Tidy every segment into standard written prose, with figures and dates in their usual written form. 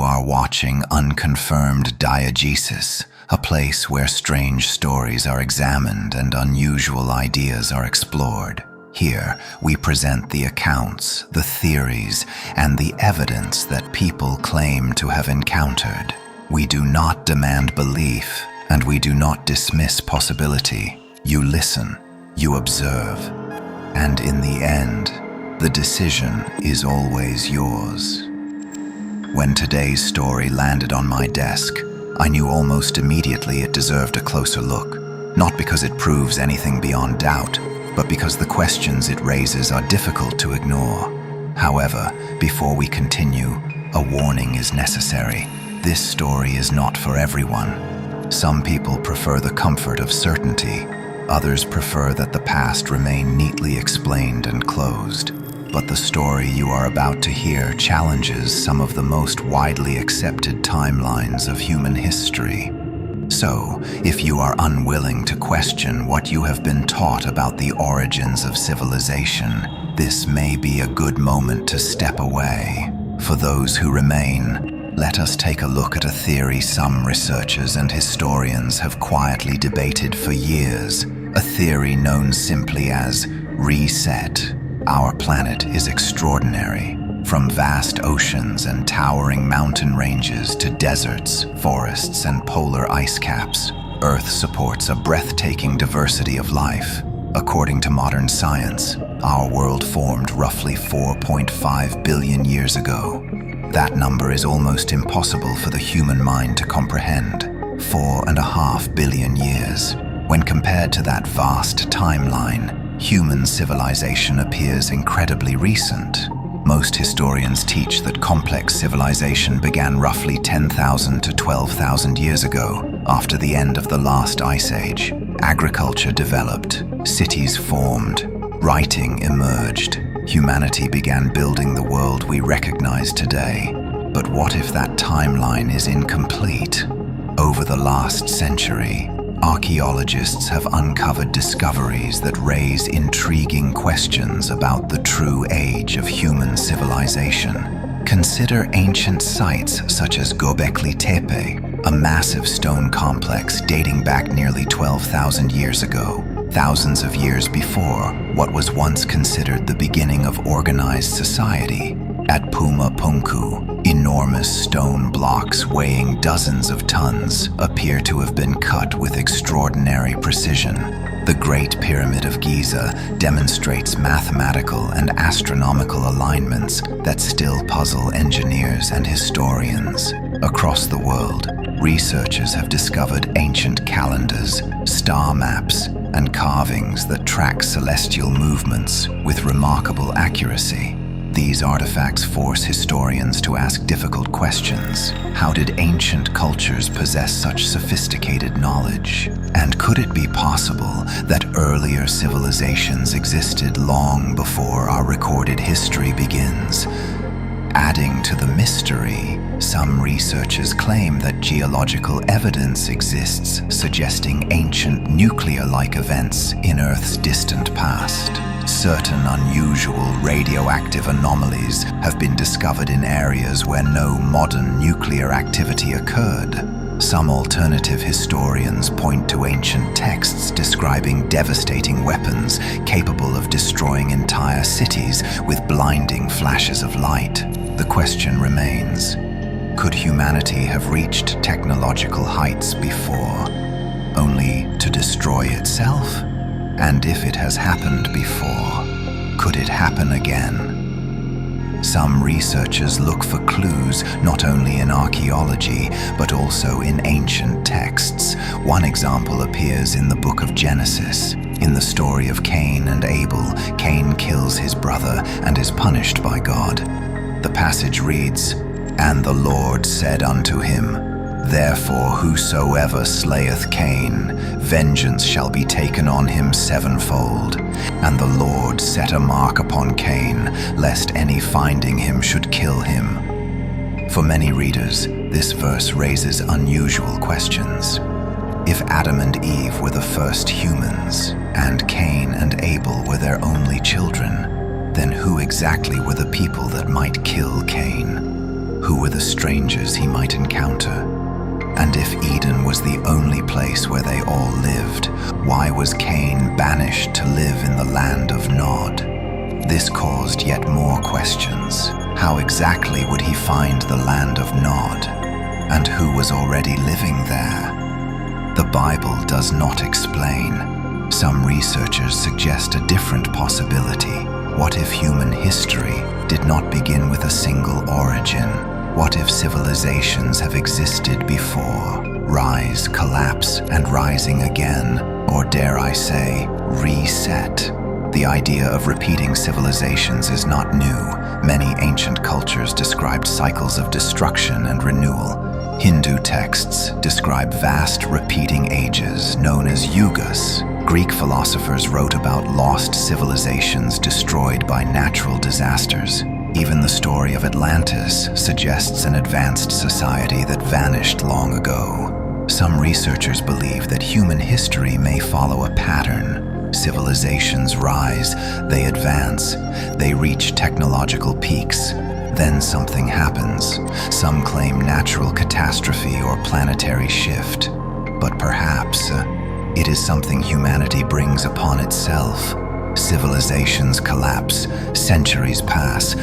are watching Unconfirmed Diegesis, a place where strange stories are examined and unusual ideas are explored. Here, we present the accounts, the theories, and the evidence that people claim to have encountered. We do not demand belief, and we do not dismiss possibility. You listen, you observe, and in the end, the decision is always yours. When today's story landed on my desk, I knew almost immediately it deserved a closer look, not because it proves anything beyond doubt, but because the questions it raises are difficult to ignore. However, before we continue, a warning is necessary. This story is not for everyone. Some people prefer the comfort of certainty. Others prefer that the past remain neatly explained and closed. But the story you are about to hear challenges some of the most widely accepted timelines of human history. So, if you are unwilling to question what you have been taught about the origins of civilization, this may be a good moment to step away. For those who remain, let us take a look at a theory some researchers and historians have quietly debated for years, a theory known simply as reset. Our planet is extraordinary. From vast oceans and towering mountain ranges to deserts, forests, and polar ice caps, Earth supports a breathtaking diversity of life. According to modern science, our world formed roughly 4.5 billion years ago. That number is almost impossible for the human mind to comprehend. 4.5 billion years. When compared to that vast timeline, human civilization appears incredibly recent. Most historians teach that complex civilization began roughly 10,000 to 12,000 years ago, after the end of the last ice age. Agriculture developed, cities formed, writing emerged. Humanity began building the world we recognize today. But what if that timeline is incomplete? Over the last century, archaeologists have uncovered discoveries that raise intriguing questions about the true age of human civilization. Consider ancient sites such as Göbekli Tepe, a massive stone complex dating back nearly 12,000 years ago, thousands of years before what was once considered the beginning of organized society. At Puma Punku, enormous stone blocks weighing dozens of tons appear to have been cut with extraordinary precision. The Great Pyramid of Giza demonstrates mathematical and astronomical alignments that still puzzle engineers and historians. Across the world, researchers have discovered ancient calendars, star maps, and carvings that track celestial movements with remarkable accuracy. These artifacts force historians to ask difficult questions. How did ancient cultures possess such sophisticated knowledge? And could it be possible that earlier civilizations existed long before our recorded history begins? Adding to the mystery, some researchers claim that geological evidence exists suggesting ancient nuclear-like events in Earth's distant past. Certain unusual radioactive anomalies have been discovered in areas where no modern nuclear activity occurred. Some alternative historians point to ancient texts describing devastating weapons capable of destroying entire cities with blinding flashes of light. The question remains, could humanity have reached technological heights before, only to destroy itself? And if it has happened before, could it happen again? Some researchers look for clues not only in archaeology, but also in ancient texts. One example appears in the book of Genesis. In the story of Cain and Abel, Cain kills his brother and is punished by God. The passage reads, "And the Lord said unto him, Therefore whosoever slayeth Cain, vengeance shall be taken on him sevenfold. And the Lord set a mark upon Cain, lest any finding him should kill him." For many readers, this verse raises unusual questions. If Adam and Eve were the first humans, and Cain and Abel were their only children, then who exactly were the people that might kill Cain? Who were the strangers he might encounter? And if Eden was the only place where they all lived, why was Cain banished to live in the land of Nod? This caused yet more questions. How exactly would he find the land of Nod? And who was already living there? The Bible does not explain. Some researchers suggest a different possibility. What if human history did not begin with a single origin? What if civilizations have existed before? Rise, collapse, and rising again, or dare I say, reset. The idea of repeating civilizations is not new. Many ancient cultures described cycles of destruction and renewal. Hindu texts describe vast repeating ages known as yugas. Greek philosophers wrote about lost civilizations destroyed by natural disasters. Even the story of Atlantis suggests an advanced society that vanished long ago. Some researchers believe that human history may follow a pattern. Civilizations rise, they advance, they reach technological peaks. Then something happens. Some claim natural catastrophe or planetary shift. But perhaps it is something humanity brings upon itself. Civilizations collapse, centuries pass,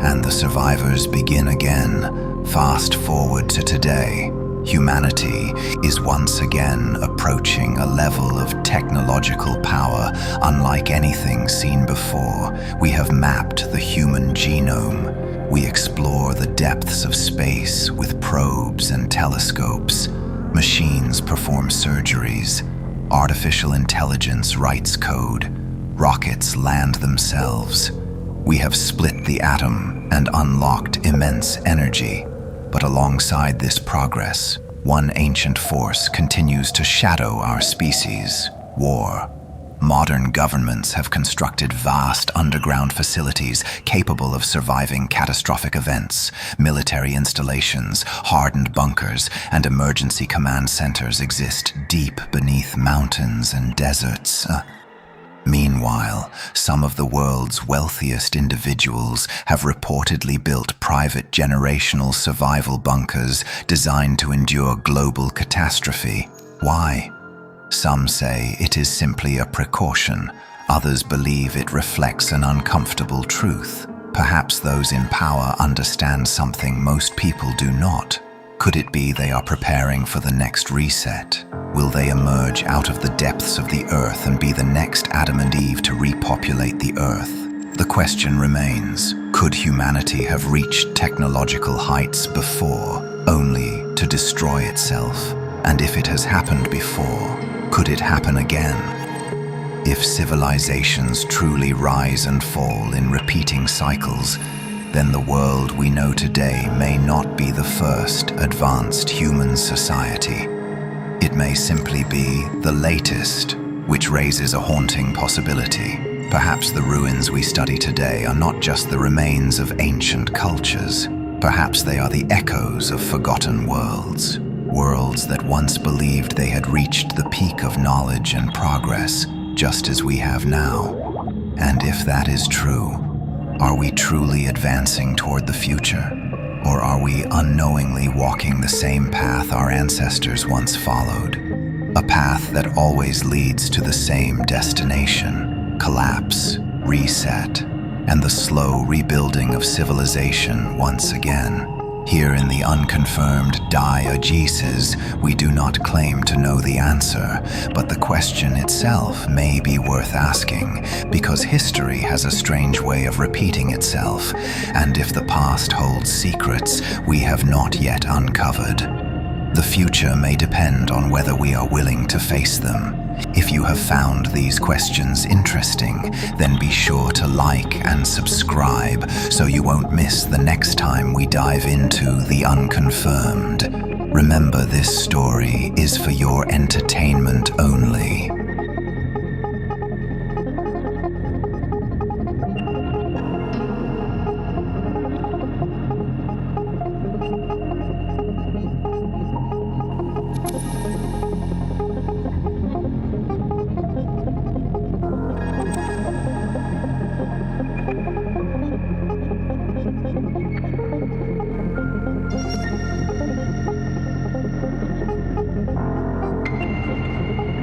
and the survivors begin again. Fast forward to today. Humanity is once again approaching a level of technological power unlike anything seen before. We have mapped the human genome. We explore the depths of space with probes and telescopes. Machines perform surgeries. Artificial intelligence writes code. Rockets land themselves. We have split the atom and unlocked immense energy. But alongside this progress, one ancient force continues to shadow our species: war. Modern governments have constructed vast underground facilities capable of surviving catastrophic events. Military installations, hardened bunkers, and emergency command centers exist deep beneath mountains and deserts. Meanwhile, some of the world's wealthiest individuals have reportedly built private generational survival bunkers designed to endure global catastrophe. Why? Some say it is simply a precaution. Others believe it reflects an uncomfortable truth. Perhaps those in power understand something most people do not. Could it be they are preparing for the next reset? Will they emerge out of the depths of the earth and be the next Adam and Eve to repopulate the earth? The question remains, could humanity have reached technological heights before, only to destroy itself? And if it has happened before, could it happen again? If civilizations truly rise and fall in repeating cycles, then the world we know today may not be the first advanced human society. It may simply be the latest, which raises a haunting possibility. Perhaps the ruins we study today are not just the remains of ancient cultures. Perhaps they are the echoes of forgotten worlds. Worlds that once believed they had reached the peak of knowledge and progress, just as we have now. And if that is true, are we truly advancing toward the future? Or are we unknowingly walking the same path our ancestors once followed? A path that always leads to the same destination: collapse, reset, and the slow rebuilding of civilization once again. Here in the Unconfirmed Diegesis, we do not claim to know the answer, but the question itself may be worth asking, because history has a strange way of repeating itself, and if the past holds secrets we have not yet uncovered, the future may depend on whether we are willing to face them. If you have found these questions interesting, then be sure to like and subscribe so you won't miss the next time we dive into the Unconfirmed. Remember, this story is for your entertainment only.